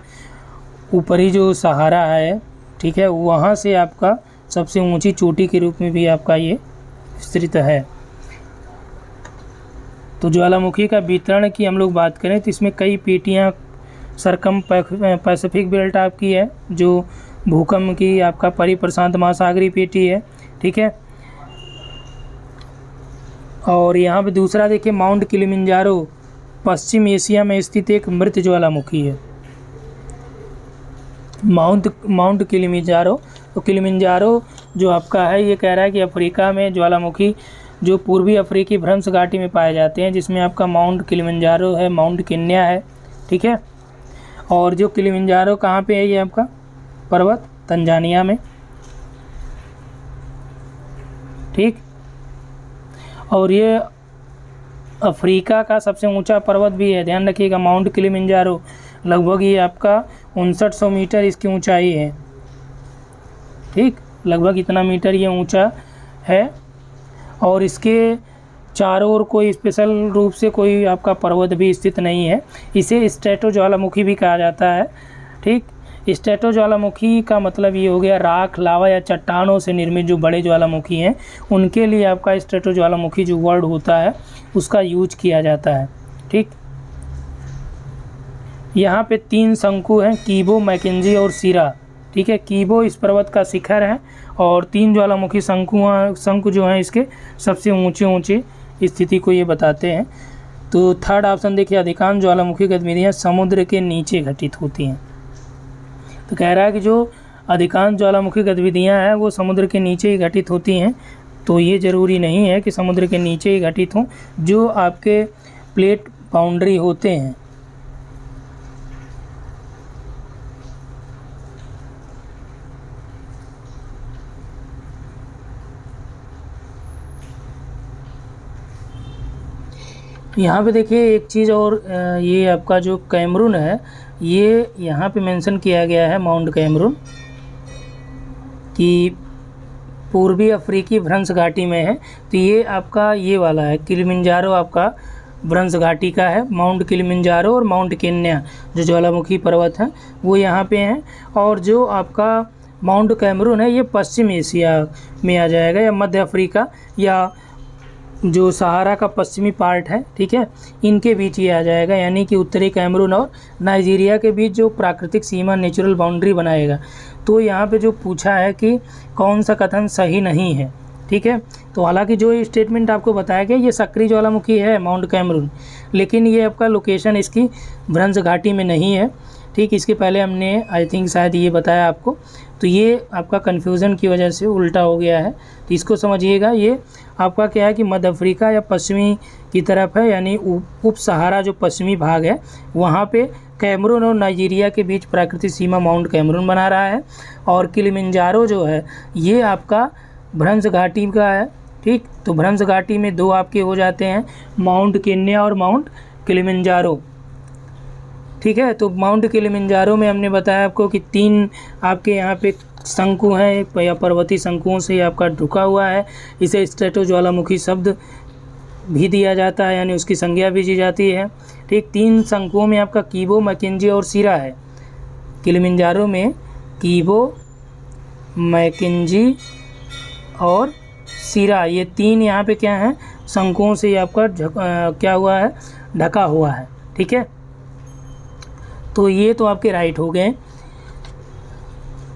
ऊपरी जो सहारा है, ठीक है, वहाँ से आपका सबसे ऊंची चोटी के रूप में भी आपका ये स्थित है। तो ज्वालामुखी का वितरण की हम लोग बात करें तो इसमें कई पेटियाँ सरकम पैसिफिक बेल्ट आपकी है, जो भूकंप की आपका परिप्रशांत महासागरीय पेटी है। ठीक है, और यहाँ पे दूसरा देखिए माउंट किलिमंजारो पश्चिम एशिया में स्थित एक मृत ज्वालामुखी है। माउंट किलिमंजारो, तो किलिमंजारो जो आपका है ये कह रहा है कि अफ्रीका में ज्वालामुखी जो पूर्वी अफ्रीकी भ्रंश घाटी में पाए जाते हैं, जिसमें आपका माउंट किलिमंजारो है, माउंट केन्या है। ठीक है, और जो किलिमंजारो कहाँ पे है ये आपका पर्वत? तंजानिया में। ठीक, और ये अफ्रीका का सबसे ऊंचा पर्वत भी है, ध्यान रखिएगा। माउंट किलिमंजारो लगभग ये आपका 5900 मीटर इसकी ऊंचाई है। ठीक, लगभग इतना मीटर ये ऊंचा है, और इसके चारों ओर कोई स्पेशल रूप से कोई आपका पर्वत भी स्थित नहीं है। इसे स्ट्रेटो ज्वालामुखी भी कहा जाता है। ठीक, स्ट्रेटो ज्वालामुखी का मतलब ये हो गया राख, लावा या चट्टानों से निर्मित जो बड़े ज्वालामुखी हैं उनके लिए आपका स्ट्रेटो ज्वालामुखी जो वर्ड होता है उसका यूज किया जाता है। ठीक, यहाँ पे 3 शंकु हैं, कीबो, मैकेंजी और सीरा। ठीक है, कीबो इस पर्वत का शिखर है और 3 ज्वालामुखी शंकु जो हैं इसके सबसे ऊंचे स्थिति को ये बताते हैं। तो थर्ड ऑप्शन देखिए, अधिकांश ज्वालामुखी गतिविधियाँ समुद्र के नीचे घटित होती हैं। तो कह रहा है कि जो अधिकांश ज्वालामुखी गतिविधियां हैं वो समुद्र के नीचे ही घटित होती हैं। तो ये ज़रूरी नहीं है कि समुद्र के नीचे ही घटित हों, जो आपके प्लेट बाउंड्री होते हैं। यहाँ पे देखिए एक चीज़ और, ये आपका जो कैमरून है ये यहाँ पे मेंशन किया गया है, माउंट कैमरून कि पूर्वी अफ्रीकी भ्रंश घाटी में है। तो ये आपका ये वाला है, किलिमंजारो आपका भ्रंश घाटी का है। माउंट किलिमंजारो और माउंट केन्या जो ज्वालामुखी पर्वत हैं वो यहाँ पे हैं। और जो आपका माउंट कैमरून है ये पश्चिम एशिया में आ जाएगा, या मध्य अफ्रीका या जो सहारा का पश्चिमी पार्ट है, ठीक है, इनके बीच ये आ जाएगा। यानी कि उत्तरी कैमरून और नाइजीरिया के बीच जो प्राकृतिक सीमा, नेचुरल बाउंड्री बनाएगा। तो यहाँ पे जो पूछा है कि कौन सा कथन सही नहीं है, ठीक है। तो हालांकि जो ये स्टेटमेंट आपको बताया गया ये सक्रिय ज्वालामुखी है माउंट कैमरून, लेकिन ये आपका लोकेशन इसकी भ्रंश घाटी में नहीं है, ठीक। इसके पहले हमने आई थिंक शायद ये बताया आपको। तो ये आपका कन्फ्यूज़न की वजह से उल्टा हो गया है, तो इसको समझिएगा। ये आपका क्या है कि मध्य अफ्रीका या पश्चिमी की तरफ है, यानी उप सहारा जो पश्चिमी भाग है वहाँ पे कैमरून और नाइजीरिया के बीच प्राकृतिक सीमा माउंट कैमरून बना रहा है। और किलिमंजारो जो है ये आपका भ्रंश घाटी का है, ठीक। तो भ्रंश घाटी में दो आपके हो जाते हैं, माउंट केन्या और माउंट किलिमंजारो, ठीक है। तो माउंट किलिमंजारो में हमने बताया आपको कि 3 आपके यहाँ पे शंकु हैं या पर्वतीय शंकुओं से आपका ढुका हुआ है। इसे स्ट्रेटो ज्वालामुखी शब्द भी दिया जाता है, यानी उसकी संज्ञा भी दी जाती है, ठीक। 3 शंकुओं में आपका कीबो, मैकेंजी और सिरा है। किलिमंजारो में कीबो, मैकेंजी और सिरा, ये 3 यहाँ पे क्या है, शंकुओं से आपका क्या हुआ है, ढका हुआ है, ठीक है। तो ये तो आपके राइट हो गए।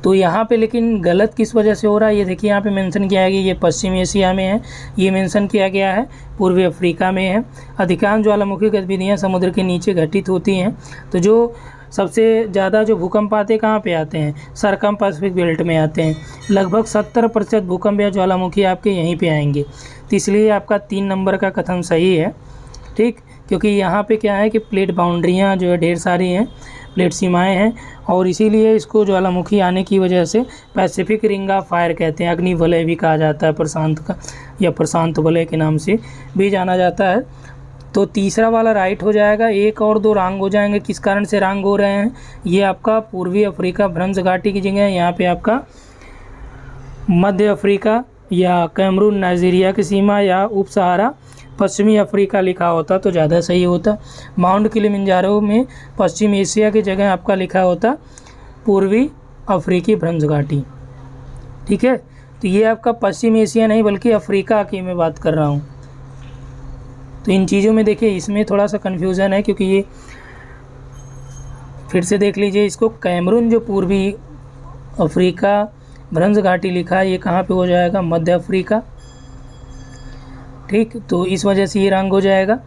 तो यहाँ पे लेकिन गलत किस वजह से हो रहा है, ये देखिए यहाँ पे मेंशन किया गया, ये पश्चिम एशिया में है, ये मेंशन किया गया है पूर्वी अफ्रीका में है। अधिकांश ज्वालामुखी गतिविधियाँ समुद्र के नीचे घटित होती हैं। तो जो सबसे ज़्यादा जो भूकंप आते कहाँ पे आते हैं, सरकम पैसिफिक बेल्ट में आते हैं। लगभग 70% भूकंप या ज्वालामुखी आपके यहीं पे आएंगे। तो इसलिए आपका 3 नंबर का कथन सही है, ठीक। क्योंकि यहाँ पे क्या है कि प्लेट बाउंड्रियाँ जो है ढेर सारी हैं, प्लेट सीमाएं हैं, और इसीलिए इसको ज्वालामुखी आने की वजह से पैसिफिक रिंग ऑफ फायर कहते हैं। अग्नि वलय भी कहा जाता है प्रशांत का, या प्रशांत वलय के नाम से भी जाना जाता है। तो तीसरा वाला राइट हो जाएगा। 1 और 2 रॉन्ग हो जाएंगे। किस कारण से रॉन्ग हो रहे हैं, ये आपका पूर्वी अफ्रीका भ्रंश घाटी की जगह यहाँ पे आपका मध्य अफ्रीका या कैमरून नाइजीरिया की सीमा या उप सहारा पश्चिमी अफ्रीका लिखा होता तो ज़्यादा सही होता। माउंट किलिमंजारो में पश्चिम एशिया की जगह आपका लिखा होता पूर्वी अफ्रीकी भ्रंश घाटी, ठीक है। तो ये आपका पश्चिम एशिया नहीं बल्कि अफ्रीका की मैं बात कर रहा हूँ। तो इन चीज़ों में देखिए इसमें थोड़ा सा कन्फ्यूज़न है, क्योंकि ये फिर से देख लीजिए इसको, कैमरून जो पूर्वी अफ्रीका भ्रंश घाटी लिखा है ये कहाँ पे हो जाएगा, मध्य अफ्रीका, ठीक। तो इस वजह से ये रंग हो जाएगा।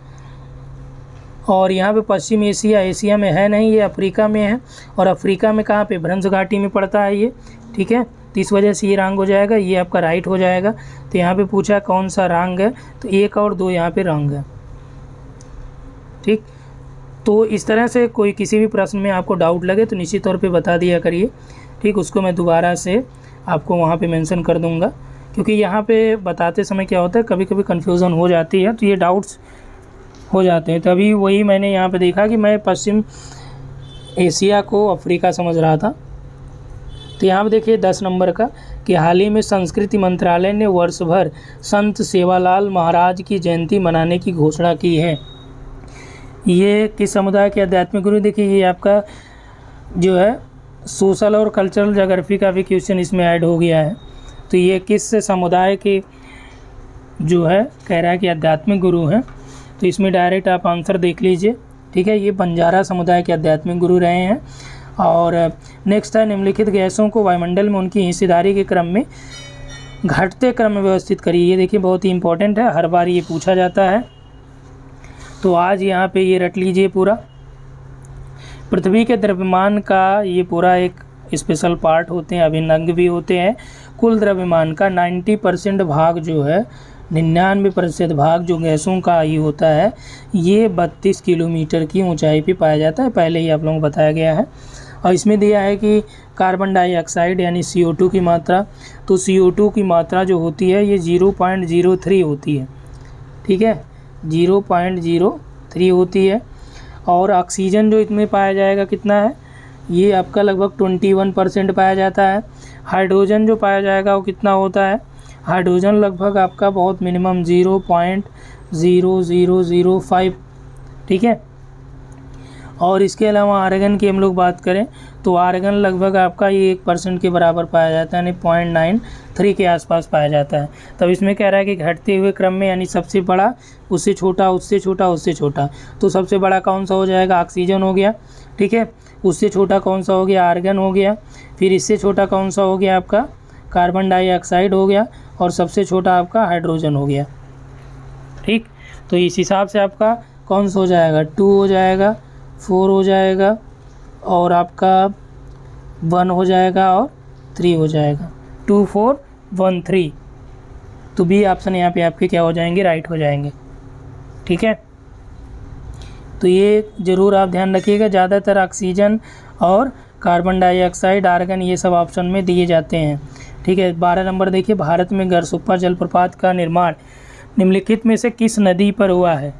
और यहाँ पे पश्चिम एशिया, एशिया में है नहीं, ये अफ्रीका में है, और अफ्रीका में कहाँ पे, भ्रंश घाटी में पड़ता है ये, ठीक है। तो इस वजह से ये रंग हो जाएगा, ये आपका राइट हो जाएगा। तो यहाँ पे पूछा कौन सा रंग है, तो 1 और 2 यहाँ पे रंग है, ठीक। तो इस तरह से कोई किसी भी प्रश्न में आपको डाउट लगे तो निश्चित तौर पे बता दिया करिए, ठीक। उसको मैं दोबारा से आपको वहाँ पे मेंशन कर दूँगा, क्योंकि यहाँ पे बताते समय क्या होता है कभी कभी कन्फ्यूज़न हो जाती है, तो ये डाउट्स हो जाते हैं। तभी वही मैंने यहाँ पे देखा कि मैं पश्चिम एशिया को अफ्रीका समझ रहा था। तो यहाँ पे देखिए 10 नंबर का कि हाल ही में संस्कृति मंत्रालय ने वर्ष भर संत सेवालाल महाराज की जयंती मनाने की घोषणा की है। ये किस समुदाय के आध्यात्मिक गुरु, देखिए ये आपका जो है सोशल और कल्चरल ज्योग्राफी का भी क्वेश्चन इसमें ऐड हो गया है। तो ये किस समुदाय के जो है कह रहा है कि आध्यात्मिक गुरु हैं, तो इसमें डायरेक्ट आप आंसर देख लीजिए, ठीक है। ये बंजारा समुदाय के आध्यात्मिक गुरु रहे हैं। और नेक्स्ट है निम्नलिखित गैसों को वायुमंडल में उनकी हिस्सेदारी के क्रम में घटते क्रम में व्यवस्थित करिए। ये देखिए बहुत ही इंपॉर्टेंट है, हर बार ये पूछा जाता है, तो आज यहाँ पे ये रट लीजिए पूरा। पृथ्वी के द्रव्यमान का ये पूरा एक स्पेशल पार्ट होते हैं, अभिन्न अंग भी होते हैं। कुल द्रव्यमान का 90% भाग जो है, 99% भाग जो गैसों का ही होता है, ये 32 किलोमीटर की ऊंचाई पे पाया जाता है, पहले ही आप लोगों को बताया गया है। और इसमें दिया है कि कार्बन डाइऑक्साइड यानी CO2 की मात्रा, तो CO2 की मात्रा जो होती है ये 0.03 होती है, ठीक है, 0.03 होती है। और ऑक्सीजन जो इसमें पाया जाएगा कितना है, ये आपका लगभग 21% पाया जाता है। हाइड्रोजन जो पाया जाएगा वो कितना होता है, हाइड्रोजन लगभग आपका बहुत मिनिमम 0.0005, ठीक है। और इसके अलावा आर्गन की हम लोग बात करें तो आर्गन लगभग आपका ये 1% के बराबर पाया जाता है, यानी 0.93 के आसपास पाया जाता है। तब इसमें कह रहा है कि घटते हुए क्रम में, यानी सबसे बड़ा, उससे छोटा, उससे छोटा, उससे छोटा, तो सबसे बड़ा कौन सा हो जाएगा, ऑक्सीजन हो गया, ठीक है। उससे छोटा कौन सा हो गया, आर्गन हो गया। फिर इससे छोटा कौन सा हो गया आपका, कार्बन डाइऑक्साइड हो गया। और सबसे छोटा आपका हाइड्रोजन हो गया, ठीक। तो इस हिसाब से आपका कौन सा हो जाएगा, 2 हो जाएगा, 4 हो जाएगा, और आपका 1 हो जाएगा, और 3 हो जाएगा, 2 4 1 3। तो बी ऑप्शन यहाँ पे आपके क्या हो जाएंगे, राइट हो जाएंगे, ठीक है। तो ये ज़रूर आप ध्यान रखिएगा, ज़्यादातर ऑक्सीजन और कार्बन डाइऑक्साइड, आर्गन, ये सब ऑप्शन में दिए जाते हैं, ठीक है। 12 नंबर देखिए, भारत में गरसुप्पा जलप्रपात का निर्माण निम्नलिखित में से किस नदी पर हुआ है।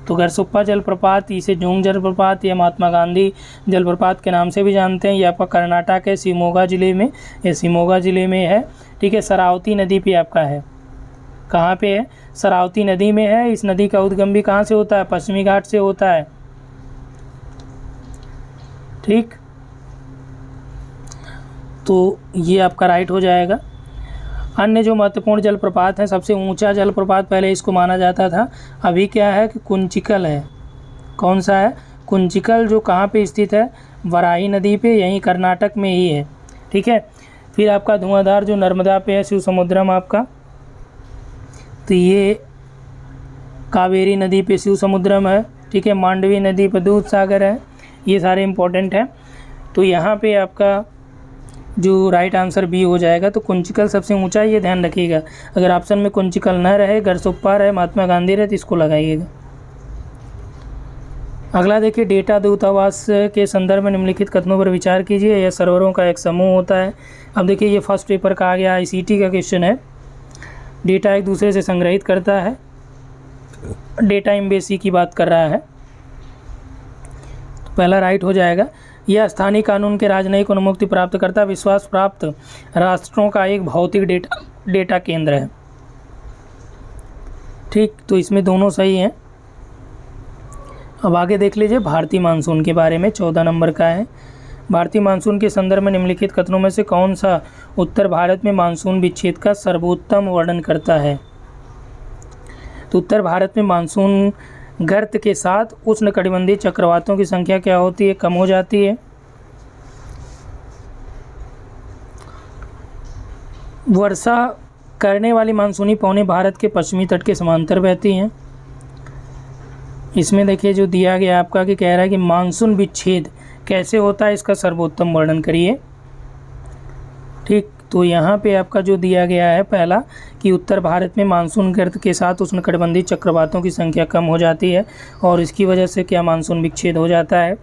तो गरसुप्पा जलप्रपात, इसे जोंग जलप्रपात या महात्मा गांधी जलप्रपात के नाम से भी जानते हैं। ये आपका कर्नाटक है, शिमोगा ज़िले में, ये शिमोगा ज़िले में है, ठीक है। शरावती नदी पे आपका है, कहाँ पे है, शरावती नदी में है। इस नदी का उद्गम भी कहाँ से होता है, पश्चिमी घाट से होता है, ठीक। तो ये आपका राइट हो जाएगा। अन्य जो महत्वपूर्ण जलप्रपात हैं, सबसे ऊंचा जलप्रपात पहले इसको माना जाता था, अभी क्या है कि कुंचिकल है। कौन सा है, कुंचिकल, जो कहाँ पे स्थित है, वराही नदी पे, यहीं कर्नाटक में ही है, ठीक है। फिर आपका धुआंधार जो नर्मदा पे है, शिव समुद्रम आपका, तो ये कावेरी नदी पे शिव समुद्रम है, ठीक है। मांडवी नदी पे दूध सागर है, ये सारे इंपॉर्टेंट हैं। तो यहाँ पे आपका जो राइट आंसर बी हो जाएगा। तो कुंचिकल सबसे ऊंचा है, ये ध्यान रखिएगा। अगर ऑप्शन में कुंचिकल न रहे, गरसुप्पा रहे, महात्मा गांधी रहे, तो इसको लगाइएगा। अगला देखिए, डेटा दूतावास के संदर्भ में निम्नलिखित कथनों पर विचार कीजिए। यह सर्वरों का एक समूह होता है। अब देखिए, ये फर्स्ट पेपर का आ गया, ICT का क्वेश्चन है। डेटा एक दूसरे से संग्रहित करता है, डेटा एम्बेसी की बात कर रहा है, तो पहला राइट हो जाएगा। यह स्थानीय कानून के राजनयिक अनुमुक्ति प्राप्त करता विश्वास प्राप्त राष्ट्रों का एक भौतिक डेटा केंद्र है, ठीक। तो इसमें दोनों सही हैं। अब आगे देख लीजिए, भारतीय मानसून के बारे में 14 नंबर का है। भारतीय मानसून के संदर्भ में निम्नलिखित कथनों में से कौन सा उत्तर भारत में मानसून विच्छेद का सर्वोत्तम वर्णन करता है। तो उत्तर भारत में मानसून गर्त के साथ उष्णकटिबंधीय चक्रवातों की संख्या क्या होती है, कम हो जाती है। वर्षा करने वाली मानसूनी पवनें भारत के पश्चिमी तट के समांतर बहती हैं। इसमें देखिए जो दिया गया आपका कि कह रहा है कि मानसून विच्छेद कैसे होता है, इसका सर्वोत्तम वर्णन करिए, ठीक। तो यहाँ पे आपका जो दिया गया है पहला कि उत्तर भारत में मानसून गर्त के साथ उष्णकटिबंधीय चक्रवातों की संख्या कम हो जाती है और इसकी वजह से क्या मानसून विच्छेद हो जाता है।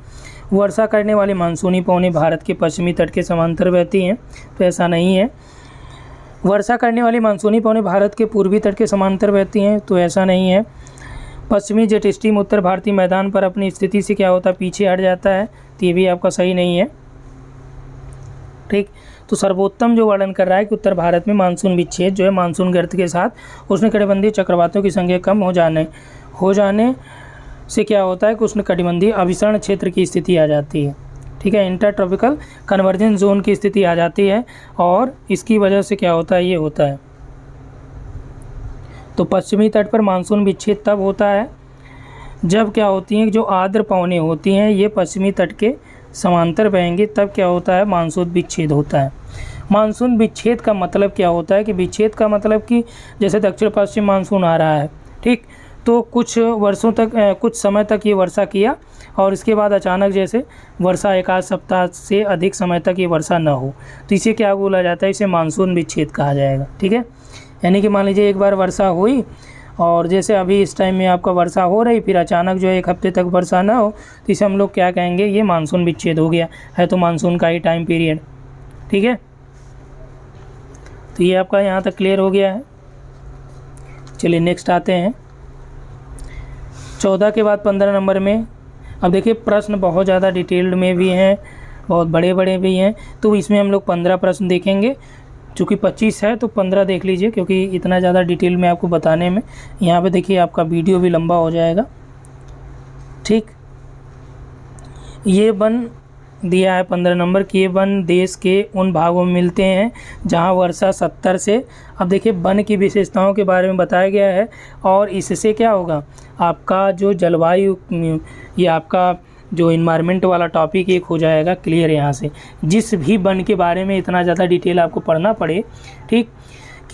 वर्षा करने वाली मानसूनी पवनें भारत के पश्चिमी तट के समांतर बहती हैं, तो ऐसा नहीं है। वर्षा करने वाली मानसूनी पवनें भारत के पूर्वी तट के समांतर बहती हैं, तो ऐसा नहीं है। पश्चिमी जेट स्ट्रीम उत्तर भारतीय मैदान पर अपनी स्थिति से क्या होता है, पीछे हट जाता है, तो ये भी आपका सही नहीं है, ठीक। तो सर्वोत्तम जो वर्णन कर रहा है कि उत्तर भारत में मानसून विच्छेद जो है मानसून गर्त के साथ उष्णकटिबंधीय चक्रवातों की संख्या कम हो जाने से क्या होता है कि उष्णकटिबंधीय अभिसरण क्षेत्र की स्थिति आ जाती है, ठीक है। इंटर ट्रॉपिकल कन्वर्जेंस जोन की स्थिति आ जाती है और इसकी वजह से क्या होता है, ये होता है। तो पश्चिमी तट पर मानसून विच्छेद तब होता है जब क्या होती हैं, जो आर्द्र पवनें होती हैं ये पश्चिमी तट के समांतर बहेंगे, तब क्या होता है, मानसून विच्छेद होता है। मानसून विच्छेद का मतलब क्या होता है कि विच्छेद का मतलब कि जैसे दक्षिण पश्चिम मानसून आ रहा है, ठीक, तो कुछ वर्षों तक कुछ समय तक ये वर्षा किया और इसके बाद अचानक जैसे वर्षा एक आध सप्ताह से अधिक समय तक ये वर्षा न हो, तो इसे क्या बोला जाता है, इसे मानसून विच्छेद कहा जाएगा। ठीक है, यानी कि मान लीजिए एक बार वर्षा हुई और जैसे अभी इस टाइम में आपका वर्षा हो रही, फिर अचानक जो है एक हफ्ते तक वर्षा ना हो, तो इसे हम लोग क्या कहेंगे, ये मानसून विच्छेद हो गया है, तो मानसून का ही टाइम पीरियड। ठीक है, तो ये आपका यहाँ तक क्लियर हो गया है। चलिए नेक्स्ट आते हैं 14 के बाद 15 नंबर में। अब देखिए प्रश्न बहुत ज़्यादा डिटेल्ड में भी हैं, बहुत बड़े बड़े भी हैं, तो इसमें हम लोग 15 प्रश्न देखेंगे। चूँकि 25 है तो 15 देख लीजिए, क्योंकि इतना ज़्यादा डिटेल में आपको बताने में यहाँ पे देखिए आपका वीडियो भी लंबा हो जाएगा। ठीक, ये वन दिया है 15 नंबर की, ये वन देश के उन भागों में मिलते हैं जहाँ वर्षा 70 से, अब देखिए वन की विशेषताओं के बारे में बताया गया है और इससे क्या होगा, आपका जो जलवायु, ये आपका जो इन्वायरमेंट वाला टॉपिक एक हो जाएगा क्लियर यहाँ से। जिस भी वन के बारे में इतना ज़्यादा डिटेल आपको पढ़ना पड़े, ठीक,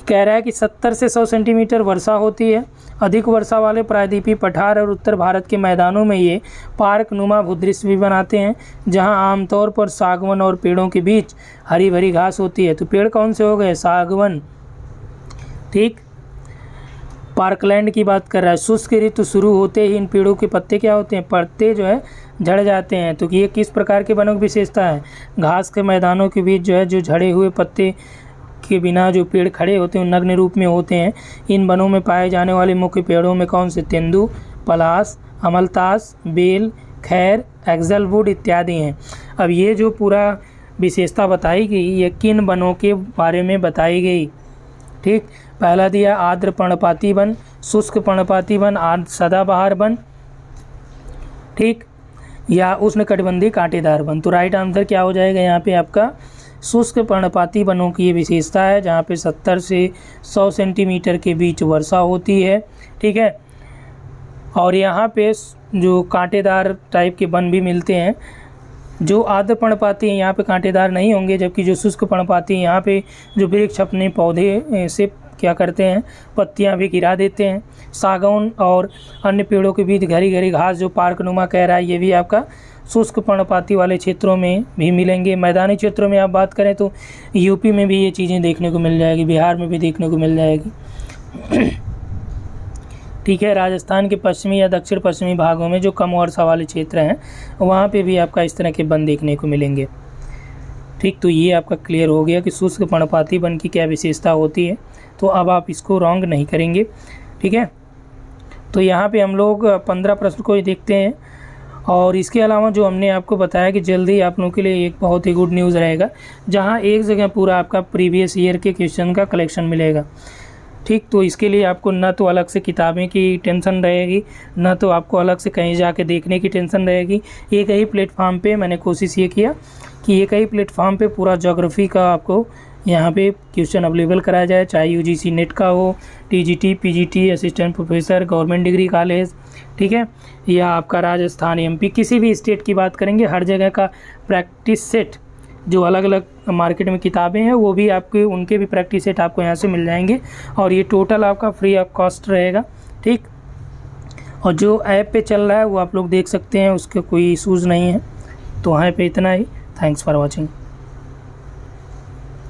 कह रहा है कि 70 से 100 सेंटीमीटर वर्षा होती है। अधिक वर्षा वाले प्रायद्वीपीय पठार और उत्तर भारत के मैदानों में ये पार्क नुमा भूदृश्य भी बनाते हैं, जहां आमतौर पर सागवन और पेड़ों के बीच हरी भरी घास होती है। तो पेड़ कौन से हो गए, सागवन। ठीक, पार्कलैंड की बात कर रहा है। शुष्क ऋतु शुरू होते ही इन पेड़ों के पत्ते क्या होते हैं, पत्ते जो है झड़ जाते हैं। तो ये किस प्रकार के वनों की विशेषता है, घास के मैदानों के बीच जो है जो झड़े हुए पत्ते के बिना जो पेड़ खड़े होते हैं नग्न रूप में होते हैं। इन वनों में पाए जाने वाले मुख्य पेड़ों में कौन से, तेंदू, पलास, अमलतास, बेल, खैर, एक्जलवुड इत्यादि हैं। अब ये जो पूरा विशेषता बताई गई ये किन वनों के बारे में बताई गई। ठीक, पहला दिया आर्द्र पर्णपाती वन, शुष्क पर्णपाती वन, आर्द्र सदाबहार वन, ठीक, या उष्णकटिबंधीय कांटेदार वन। तो राइट आंसर क्या हो जाएगा यहाँ पे आपका, शुष्क पर्णपाती वनों की ये विशेषता है जहाँ पे 70 से 100 सेंटीमीटर के बीच वर्षा होती है। ठीक है, और यहाँ पे जो कांटेदार टाइप के वन भी मिलते हैं। जो आर्द्र पर्णपाती हैं यहाँ पे कांटेदार नहीं होंगे, जबकि जो शुष्क पर्णपाती हैं यहाँ पे जो वृक्ष अपने पौधे से क्या करते हैं, पत्तियाँ भी गिरा देते हैं। सागौन और अन्य पेड़ों के बीच घरी घरी घास जो पार्कनुमा कह रहा है, ये भी आपका शुष्क पर्णपाती वाले क्षेत्रों में भी मिलेंगे। मैदानी क्षेत्रों में आप बात करें तो यूपी में भी ये चीज़ें देखने को मिल जाएगी, बिहार में भी देखने को मिल जाएगी। ठीक है, राजस्थान के पश्चिमी या दक्षिण पश्चिमी भागों में जो कम वर्षा वाले क्षेत्र हैं वहाँ पे भी आपका इस तरह के वन देखने को मिलेंगे। ठीक, तो ये आपका क्लियर हो गया कि शुष्क पर्णपाती वन की क्या विशेषता होती है, तो अब आप इसको रॉन्ग नहीं करेंगे। ठीक है, तो यहाँ पे हम लोग 15 प्रश्न को ही देखते हैं और इसके अलावा जो हमने आपको बताया कि जल्दी आप लोगों के लिए एक बहुत ही गुड न्यूज़ रहेगा, जहाँ एक जगह पूरा आपका प्रीवियस ईयर के क्वेश्चन का कलेक्शन मिलेगा। ठीक, तो इसके लिए आपको ना तो अलग से किताबें की टेंशन रहेगी, ना तो आपको अलग से कहीं जाके देखने की टेंशन रहेगी। एक ही प्लेटफॉर्म पे मैंने कोशिश ये किया कि एक ही प्लेटफॉर्म पे पूरा ज्योग्राफी का आपको यहाँ पे क्वेश्चन अवेलेबल कराया जाए, चाहे यूजीसी नेट का हो, TGT, PGT, assistant professor, government degree college, ठीक है, या आपका राजस्थान, एमपी, किसी भी स्टेट की बात करेंगे, हर जगह का प्रैक्टिस सेट जो अलग अलग मार्केट में किताबें हैं वो भी आपके उनके भी प्रैक्टिस सेट आपको यहाँ से मिल जाएंगे और ये टोटल आपका फ्री ऑफ कॉस्ट रहेगा। ठीक, और जो ऐप पे चल रहा है वो आप लोग देख सकते हैं, उसके कोई इशूज़ नहीं है। तो यहाँ पे इतना ही, थैंक्स फॉर वॉचिंग।